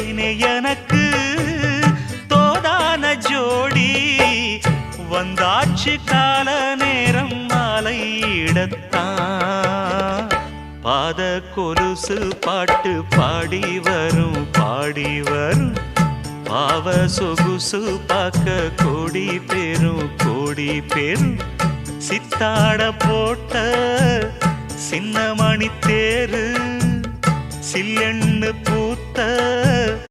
தேனே எனக்கு தோதான ஜோடி வந்தாச்சு கால நேரம் மாலையிடத்தான் பாத கொலுசு பாட்டு பாடி வரும் பாவ சொகுசு பார்க்க கோடி பேரும் சித்தாட போட்ட சின்ன மணி தேரு சில்லெண்ணு பூத்த